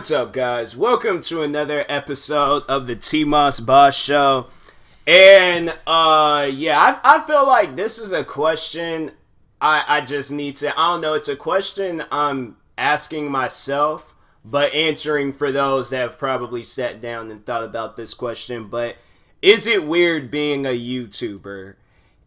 What's up, guys? Welcome to another episode of the TMossBoss show. And I feel like this is a question I just need to, I don't know, it's a question I'm asking myself, but answering for those that have probably sat down and thought about this question. But is it weird being a YouTuber?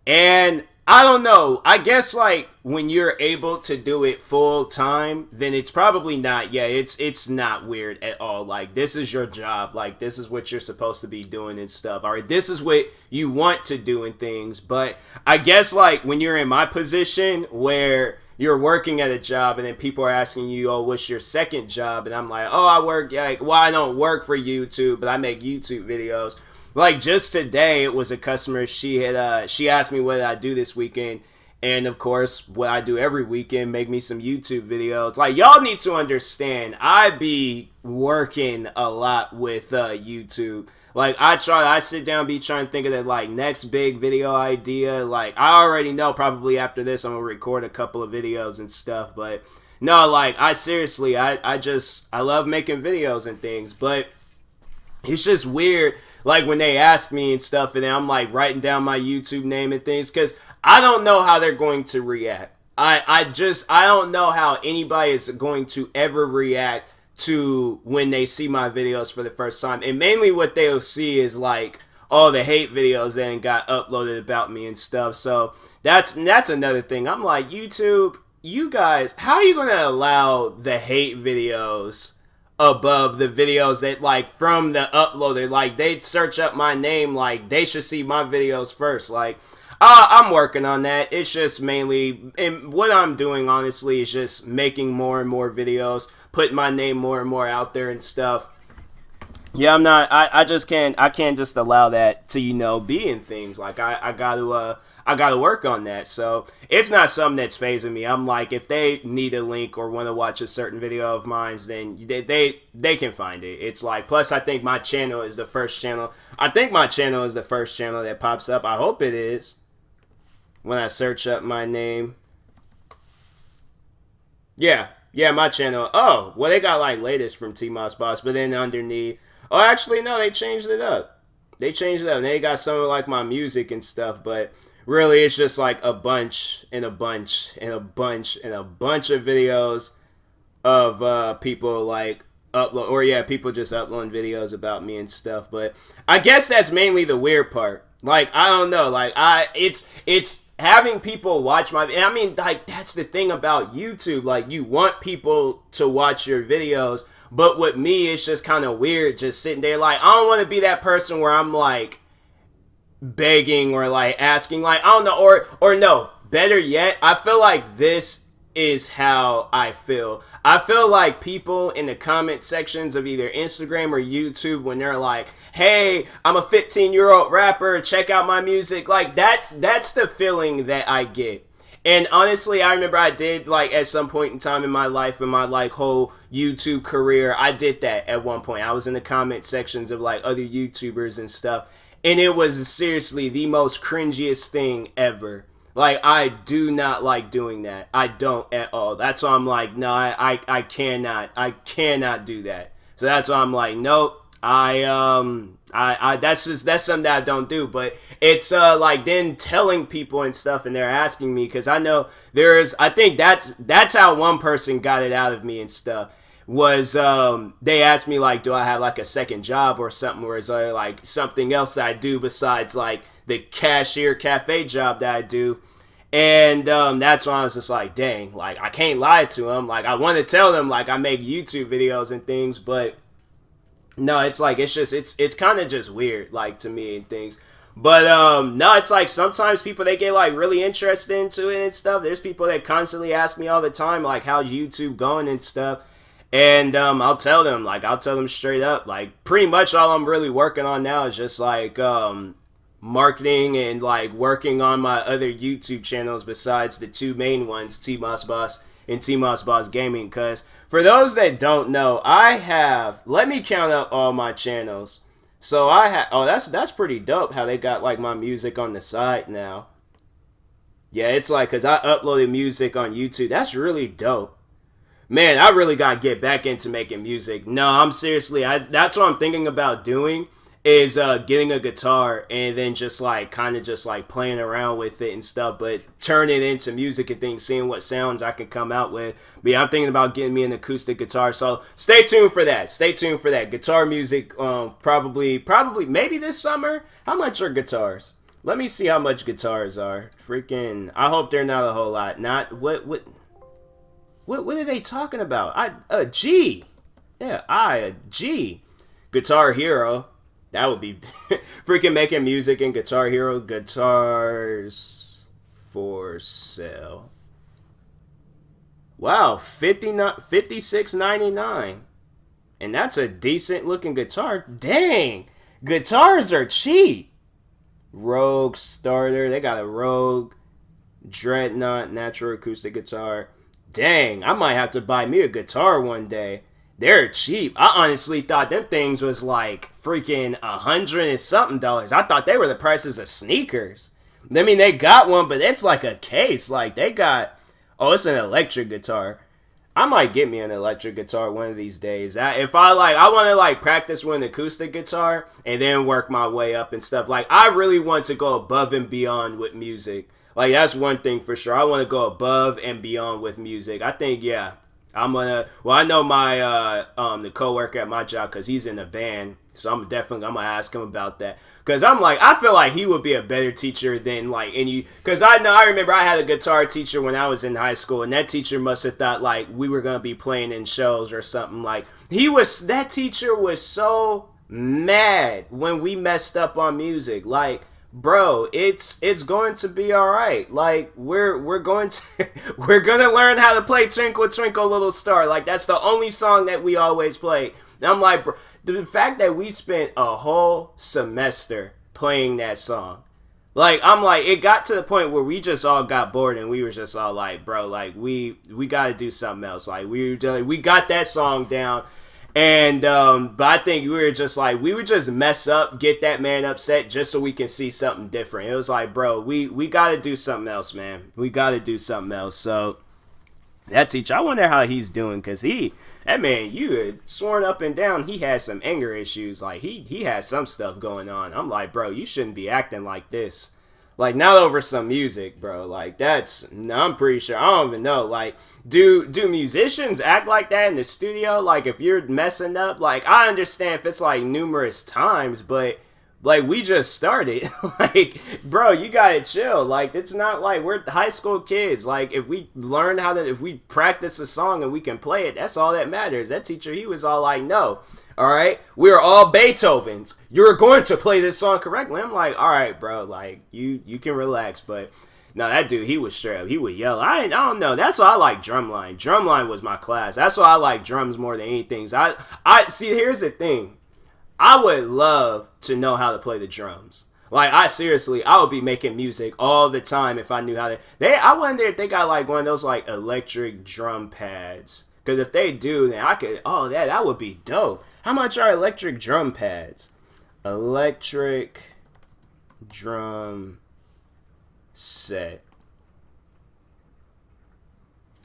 And I don't know. I guess like when you're able to do it full time, then it's probably not. Yeah, it's not weird at all. Like this is your job. Like this is what you're supposed to be doing and stuff. Or this is what you want to do and things. But I guess like when you're in my position where you're working at a job and then people are asking you, oh, what's your second job? And I'm like, oh, I work like, well, I don't work for YouTube, but I make YouTube videos. Like just today, it was a customer. She asked me what I do this weekend, and of course, what I do every weekend, make me some YouTube videos. Like y'all need to understand, I be working a lot with YouTube. Like I sit down, be trying to think of the like next big video idea. Like I already know probably after this I'm gonna record a couple of videos and stuff. But no, like I seriously, I love making videos and things, but it's just weird. Like when they ask me and stuff, and then I'm like writing down my YouTube name and things, because I don't know how they're going to react. I don't know how anybody is going to ever react to when they see my videos for the first time. And mainly what they'll see is like, oh, the hate videos that got uploaded about me and stuff. So that's another thing. I'm like, YouTube, you guys, how are you going to allow the hate videos above the videos that like from the uploader? Like they'd search up my name, like they should see my videos first. Like I'm working on that. It's just mainly, and what I'm doing honestly is just making more and more videos, putting my name more and more out there and stuff. Yeah, I can't just allow that to, be in things. Like I gotta work on that. So it's not something that's phasing me. I'm like, if they need a link or want to watch a certain video of mine, then they can find it. It's like, plus I think my channel is the first channel. I think my channel is the first channel that pops up. I hope it is when I search up my name. Yeah, my channel. Oh, well, they got like latest from TMossBoss, but then underneath, oh, actually, no, they changed it up. They got some of like my music and stuff, but really it's just like a bunch and a bunch and a bunch and a bunch of videos of people like upload, or yeah, people just uploading videos about me and stuff. But I guess that's mainly the weird part. Like, I don't know, like it's having people watch my, and I mean, like, that's the thing about YouTube. Like, you want people to watch your videos, but with me, it's just kind of weird just sitting there. Like, I don't want to be that person where I'm like begging or like asking, like, I don't know, or no, better yet, I feel like this is how I feel. I feel like people in the comment sections of either Instagram or YouTube, when they're like, hey, I'm a 15-year-old rapper, check out my music, like that's the feeling that I get. And honestly, I remember I did, like, at some point in time in my life, in my, like, whole YouTube career, I did that at one point. I was in the comment sections of, like, other YouTubers and stuff, and it was seriously the most cringiest thing ever. Like, I do not like doing that. I don't at all. That's why I'm like, no, I cannot do that. So that's why I'm like, nope. That's something that I don't do. But it's like then telling people and stuff, and they're asking me, because I know I think that's how one person got it out of me and stuff, was they asked me like, do I have like a second job or something, or is there like something else that I do besides like the cashier cafe job that I do? And that's why I was just like, dang, like I can't lie to them. Like I want to tell them like I make YouTube videos and things, but no, it's like, it's kind of just weird, like, to me and things. But no, it's like sometimes people, they get like really interested into it and stuff. There's people that constantly ask me all the time like, how's YouTube going and stuff. And I'll tell them straight up, like, pretty much all I'm really working on now is just like marketing and like working on my other YouTube channels besides the two main ones, TMossBoss and TMossBoss Gaming. Because for those that don't know, I have, let me count up all my channels. So I have, oh, that's pretty dope how they got like my music on the side now. Yeah, it's like, because I uploaded music on YouTube. That's really dope. Man, I really gotta get back into making music. No, I'm seriously, that's what I'm thinking about doing is getting a guitar and then just like kind of just like playing around with it and stuff, but turn it into music and things, seeing what sounds I can come out with. But yeah, I'm thinking about getting me an acoustic guitar, so stay tuned for that. Stay tuned for that. Guitar music, probably maybe this summer. How much are guitars? Let me see how much guitars are. Freaking, I hope they're not a whole lot. Not what are they talking about? A G. Yeah, a G. Guitar Hero. That would be freaking making music in Guitar Hero. Guitars for sale. Wow, $56.99. And that's a decent looking guitar. Dang, guitars are cheap. Rogue Starter. They got a Rogue, Dreadnought, natural acoustic guitar. Dang, I might have to buy me a guitar one day. They're cheap. I honestly thought them things was like freaking $100 and something. I thought they were the prices of sneakers. I mean, they got one, but it's like a case. Like they got, oh, it's an electric guitar. I might get me an electric guitar one of these days. If I want to like practice with an acoustic guitar and then work my way up and stuff. Like I really want to go above and beyond with music. Like that's one thing for sure. I want to go above and beyond with music. I think, yeah, I know my the coworker at my job, because he's in a band, so I'm gonna ask him about that, because I feel like he would be a better teacher than like any, because I remember I had a guitar teacher when I was in high school, and that teacher must have thought like we were gonna be playing in shows or something. Like that teacher was so mad when we messed up on music. Like, bro, it's going to be all right. Like we're going to we're gonna learn how to play Twinkle Twinkle Little Star. Like that's the only song that we always play. And I'm like, bro, the fact that we spent a whole semester playing that song, like I'm like, it got to the point where we just all got bored and we were just all like, bro, like we got to do something else. Like we got that song down. And but I think we would just mess up, get that man upset just so we can see something different. It was like, bro, we got to do something else, man. We got to do something else. So that teacher, I wonder how he's doing, because that man, you had sworn up and down he has some anger issues. Like he has some stuff going on. I'm like, bro, you shouldn't be acting like this. Like, not over some music, bro. Like, I'm pretty sure, I don't even know. Like, do musicians act like that in the studio? Like, if you're messing up, like, I understand if it's, like, numerous times, but, like, we just started. Like, bro, you gotta chill. Like, it's not like we're high school kids. Like, if we practice a song and we can play it, that's all that matters. That teacher, he was all like, no. All right, we are all Beethovens. You're going to play this song correctly. I'm like, all right, bro. Like, you can relax. But no, that dude, he was straight up. He would yell. I don't know. That's why I like drumline. Drumline was my class. That's why I like drums more than anything. I see. Here's the thing. I would love to know how to play the drums. Like, I would be making music all the time if I knew how to. I wonder if they got like one of those like electric drum pads. Because if they do, then I could. Oh, that would be dope. How much are electric drum pads? Electric drum set.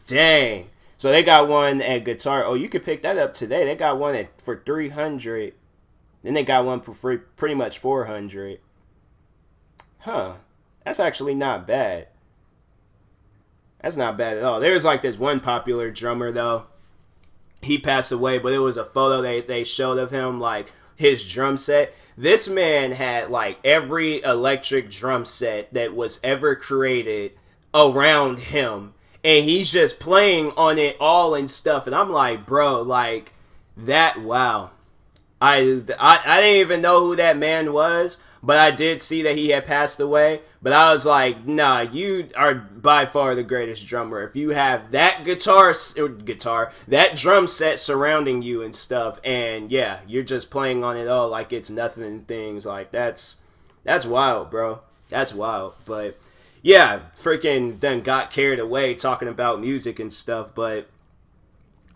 Dang. So they got one at Guitar. Oh, you could pick that up today. They got one for $300. Then they got one for pretty much $400. Huh. That's actually not bad. That's not bad at all. There's like this one popular drummer though. He passed away, but it was a photo they showed of him, like his drum set. This man had like every electric drum set that was ever created around him, and he's just playing on it all and stuff. And I'm like, bro, like that. Wow. I didn't even know who that man was, but I did see that he had passed away. But I was like, nah, you are by far the greatest drummer. If you have that that drum set surrounding you and stuff, and yeah, you're just playing on it all like it's nothing and things, like that's wild, bro. That's wild. But yeah, freaking then got carried away talking about music and stuff. But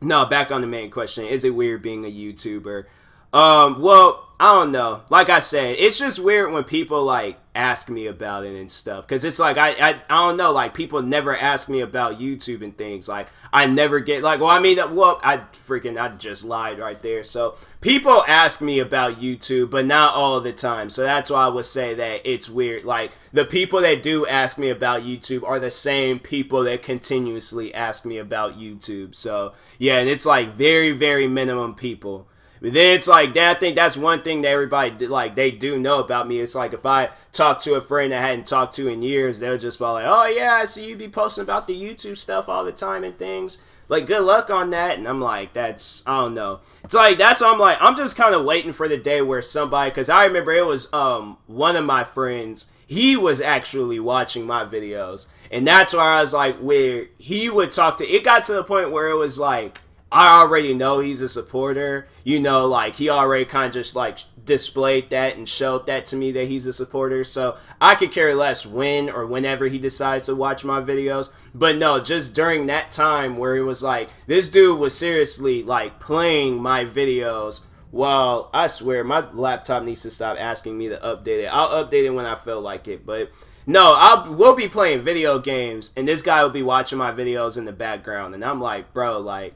no, back on the main question. Is it weird being a YouTuber? Well, I don't know. Like I said, it's just weird when people like ask me about it and stuff. Cause it's like I don't know. Like people never ask me about YouTube and things. Like I never get like. Well, I mean, I just lied right there. So people ask me about YouTube, but not all of the time. So that's why I would say that it's weird. Like the people that do ask me about YouTube are the same people that continuously ask me about YouTube. So yeah, and it's like very, very minimum people. But then it's like, I think that's one thing that everybody, like, they do know about me. It's like, if I talk to a friend I hadn't talked to in years, they'll just be like, oh, yeah, I see you be posting about the YouTube stuff all the time and things. Like, good luck on that. And I'm like, I don't know. It's like, I'm just kind of waiting for the day where somebody, because I remember it was one of my friends, he was actually watching my videos. And that's why I was like, where he would talk to, it got to the point where it was like, I already know he's a supporter, like he already kind of just like displayed that and showed that to me that he's a supporter. So I could care less when or whenever he decides to watch my videos. But no, just during that time where it was like, this dude was seriously like playing my videos. Well, I swear my laptop needs to stop asking me to update it. I'll update it when I feel like it. But no, we'll be playing video games and this guy will be watching my videos in the background. And I'm like, bro, like,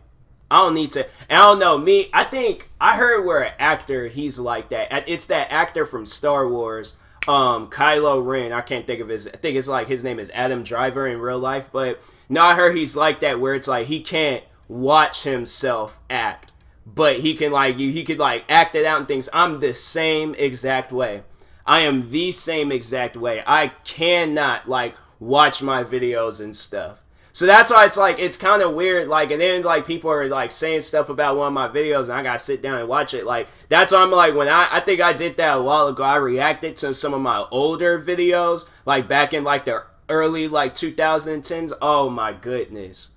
I don't need to. I don't know. I think I heard where an actor, he's like that. It's that actor from Star Wars, Kylo Ren. I can't think of I think it's like his name is Adam Driver in real life. But no, I heard he's like that where it's like he can't watch himself act. But he can he could like act it out and things. I'm the same exact way. I am the same exact way. I cannot like watch my videos and stuff. So that's why it's like, it's kind of weird, like, and then, like, people are, like, saying stuff about one of my videos, and I gotta sit down and watch it, like, that's why I'm, like, when I think I did that a while ago, I reacted to some of my older videos, like, back in, like, the early, like, 2010s, oh my goodness.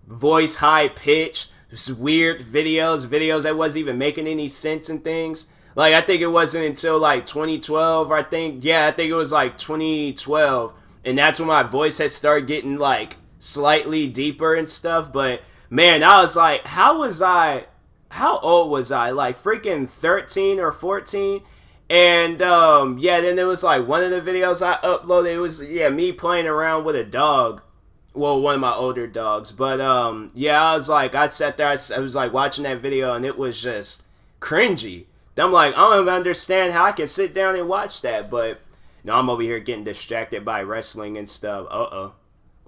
Voice high-pitched, weird videos that wasn't even making any sense and things. Like, I think it wasn't until, like, 2012, I think it was, like, 2012, and that's when my voice had started getting, like, slightly deeper and stuff. But man, I was like, how old was I? Like freaking 13 or 14. And then there was like one of the videos I uploaded, it was me playing around with a dog, well, one of my older dogs. But I was like, I sat there, I was like watching that video and it was just cringy. I'm like, I don't even understand how I can sit down and watch that. But no, I'm over here getting distracted by wrestling and stuff.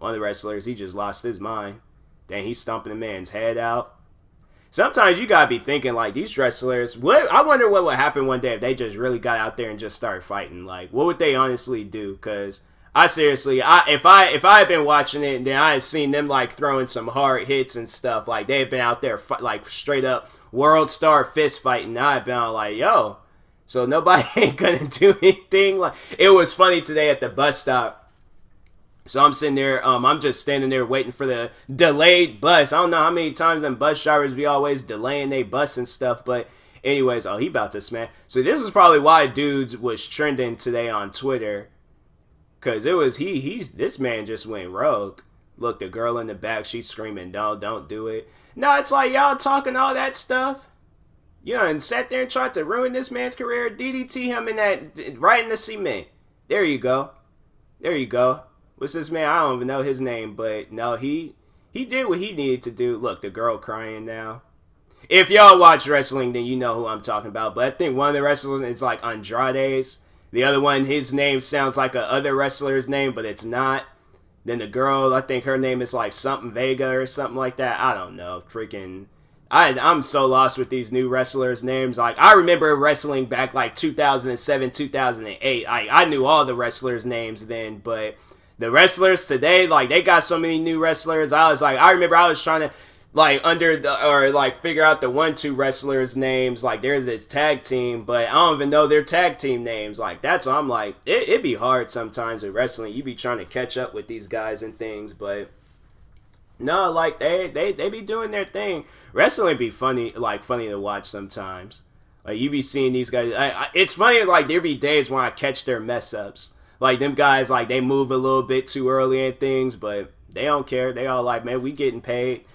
One of the wrestlers, he just lost his mind. Dang, he's stomping a man's head out. Sometimes you gotta be thinking, like, these wrestlers, I wonder what would happen one day if they just really got out there and just started fighting. Like, what would they honestly do? Because I seriously, if I had been watching it and then I had seen them, like, throwing some hard hits and stuff, like, they had been out there, like, straight up world star fist fighting, I'd been like, yo, so nobody ain't gonna do anything? Like, it was funny today at the bus stop. So I'm sitting there, I'm just standing there waiting for the delayed bus. I don't know how many times them bus drivers be always delaying their bus and stuff, but anyways, he about to smash. So this is probably why dudes was trending today on Twitter, because it was, this man just went rogue. Look, the girl in the back, she's screaming, no, don't do it. No, it's like y'all talking all that stuff. And sat there and tried to ruin this man's career, DDT him right in the cement. There you go. What's this man? I don't even know his name, but no, he did what he needed to do. Look, the girl crying now. If y'all watch wrestling, then you know who I'm talking about. But I think one of the wrestlers is like Andrade's. The other one, his name sounds like a other wrestler's name, but it's not. Then the girl, I think her name is like something Vega or something like that. I don't know. Freaking, I'm so lost with these new wrestlers' names. Like, I remember wrestling back like 2007, 2008. I knew all the wrestlers' names then, but the wrestlers today, like, they got so many new wrestlers. I remember I was trying to, like, figure out the 1-2 wrestlers' names. Like, there's this tag team, but I don't even know their tag team names. Like, that's why I'm like, it'd be hard sometimes with wrestling. You be trying to catch up with these guys and things, but no, like, they be doing their thing. Wrestling be funny to watch sometimes. Like, you be seeing these guys. It's funny, like, there be days when I catch their mess ups. Like, them guys, like, they move a little bit too early and things, but they don't care. They all like, man, we getting paid.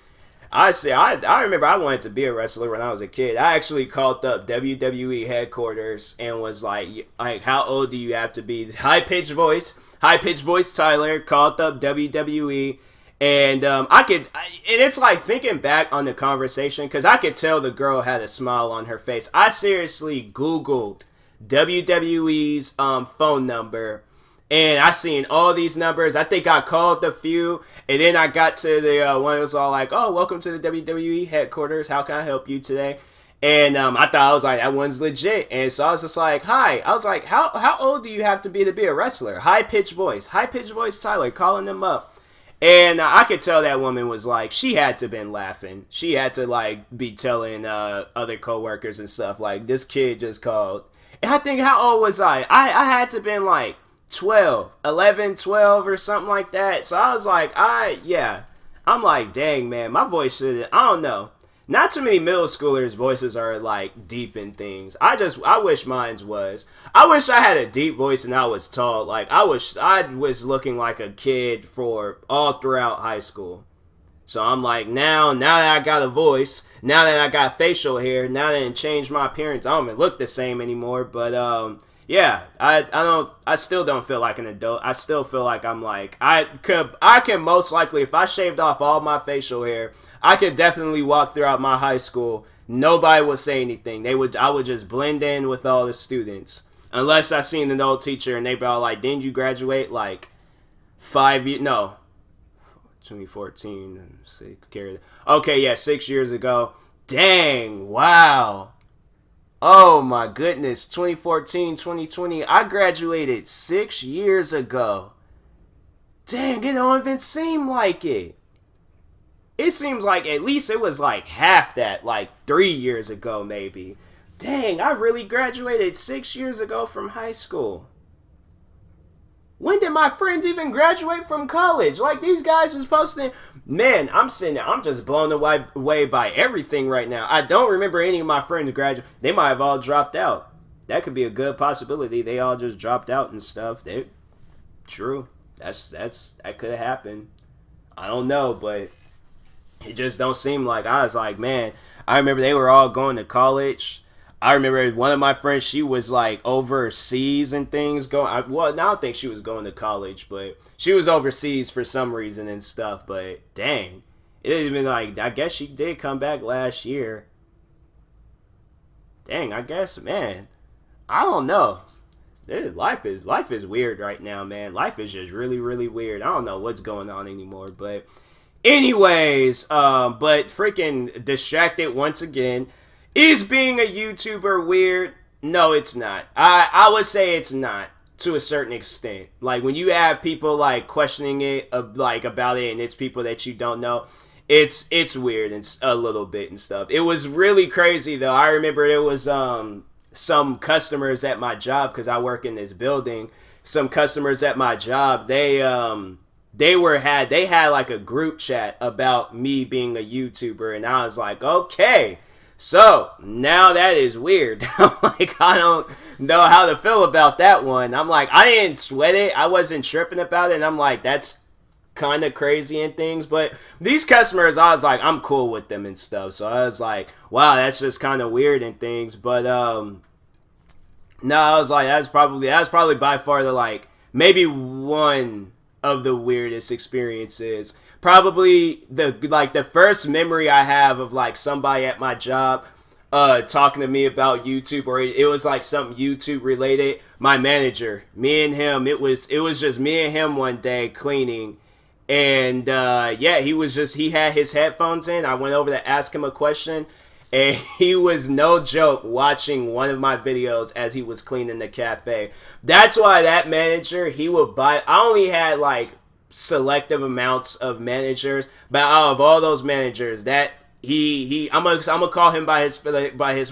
I remember I wanted to be a wrestler when I was a kid. I actually called up WWE headquarters and was like, how old do you have to be? High pitched voice Tyler called up WWE, and and it's like thinking back on the conversation, because I could tell the girl had a smile on her face. I seriously Googled WWE's phone number. And I seen all these numbers. I think I called a few. And then I got to the one that was all like, oh, welcome to the WWE headquarters. How can I help you today? And I thought, I was like, that one's legit. And so I was just like, hi. I was like, how old do you have to be a wrestler? High-pitched voice Tyler, calling them up. And I could tell that woman was like, she had to been laughing. She had to like be telling other coworkers and stuff like, this kid just called. And I think, how old was I? I had to been like 11, 12 or something like that. So I was like, I'm like, dang, man, my voice should, I don't know. Not too many middle schoolers' voices are like deep in things. I wish mine's was. I wish I had a deep voice and I was tall. Like, I wish I was looking like a kid for all throughout high school. So I'm like, now that I got a voice, now that I got facial hair, now that it changed my appearance, I don't even look the same anymore. But yeah, I still don't feel like an adult. I still feel like I'm like, I can most likely, if I shaved off all my facial hair, I could definitely walk throughout my high school. Nobody would say anything. I would just blend in with all the students. Unless I seen an old teacher and they be all like, didn't you graduate like 5 years? No, 2014. Okay, yeah, 6 years ago. Dang, wow. Oh my goodness, 2014, 2020, I graduated 6 years ago. Dang, it don't even seem like it. It seems like at least it was like half that, like 3 years ago maybe. Dang, I really graduated 6 years ago from high school. When did my friends even graduate from college? Like, these guys was posting. Man, I'm sitting there, I'm just blown away by everything right now. I don't remember any of my friends graduate. They might have all dropped out. That could be a good possibility. They all just dropped out and stuff. True. That could have happened. I don't know, but it just don't seem like. I was like, man, I remember they were all going to college. I remember one of my friends, she was like overseas and things going. I don't think she was going to college, but she was overseas for some reason and stuff. But dang, it has been like, I guess she did come back last year. Dang, I guess, man, I don't know. Life is weird right now, man. Life is just really, really weird. I don't know what's going on anymore, but anyways, but freaking distracted once again. Is being a YouTuber weird? No, it's not. I would say it's not, to a certain extent. Like, when you have people like questioning it, like about it, and it's people that you don't know, it's weird and a little bit and stuff. It was really crazy though. I remember there was some customers at my job, because I work in this building. Some customers at my job, they had like a group chat about me being a YouTuber, and I was like, okay. So, now that is weird. Like, I don't know how to feel about that one. I'm like, I didn't sweat it. I wasn't tripping about it. And I'm like, that's kind of crazy and things. But these customers, I was like, I'm cool with them and stuff. So, I was like, wow, that's just kind of weird and things. But, no, I was like, that's probably by far the, like, maybe one of the weirdest experiences. Probably the first memory I have of like somebody at my job talking to me about YouTube, or it was like something YouTube related. My manager, me and him, it was just me and him one day cleaning, and yeah, he had his headphones in. I went over to ask him a question, and he was, no joke, watching one of my videos as he was cleaning the cafe. That's why that manager, he would buy. I only had like selective amounts of managers, but out of all those managers, that I'm gonna call him by his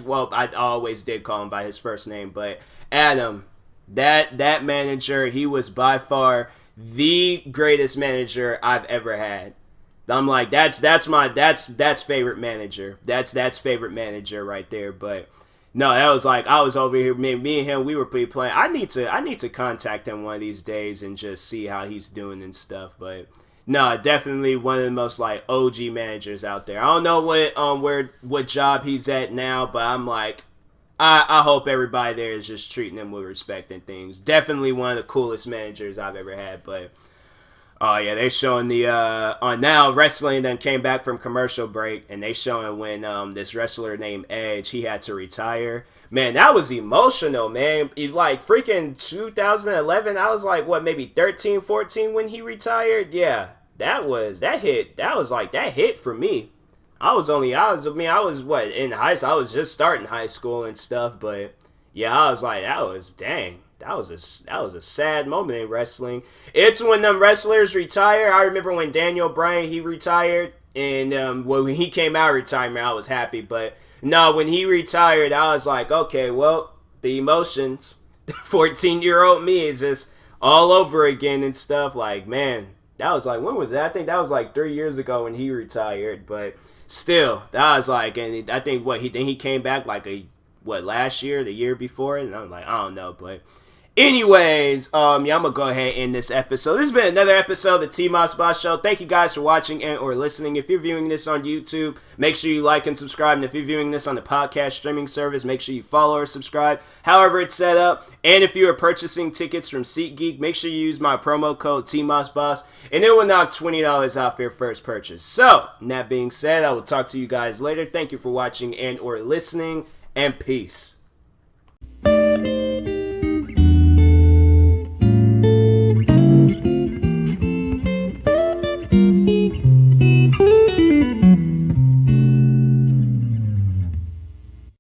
well, I always did call him by his first name, but Adam, that manager, he was by far the greatest manager I've ever had. I'm like, that's favorite manager. That's favorite manager right there. But no, that was like, I was over here, me and him, we were playing. I need to contact him one of these days and just see how he's doing and stuff. But no, definitely one of the most like OG managers out there. I don't know what job he's at now, but I'm like, I hope everybody there is just treating him with respect and things. Definitely one of the coolest managers I've ever had. But oh yeah, they showing the on now wrestling then came back from commercial break, and they showing when this wrestler named Edge, he had to retire. Man, that was emotional, man. Like freaking 2011, I was like what, maybe 13, 14 when he retired. Yeah, that hit for me. I was what, in high school. I was just starting high school and stuff, but yeah, I was like, that was a sad moment in wrestling. It's when them wrestlers retire. I remember when Daniel Bryan, he retired, and when he came out of retirement, I was happy. But no, when he retired, I was like, okay, well, the emotions. 14-year-old me is just all over again and stuff. Like, man, that was like, when was that? I think that was like 3 years ago when he retired. But still, that was like, and I think he came back like last year, the year before, and I'm like, I don't know, but anyways, yeah, I'm gonna go ahead and end this episode. This has been another episode of the TMossBoss Show. Thank you guys for watching and or listening. If you're viewing this on YouTube, make sure you like and subscribe. And if you're viewing this on the podcast streaming service, make sure you follow or subscribe, however it's set up. And if you are purchasing tickets from SeatGeek, make sure you use my promo code TMossBoss, and it will knock $20 off your first purchase. So, that being said, I will talk to you guys later. Thank you for watching and or listening, and peace.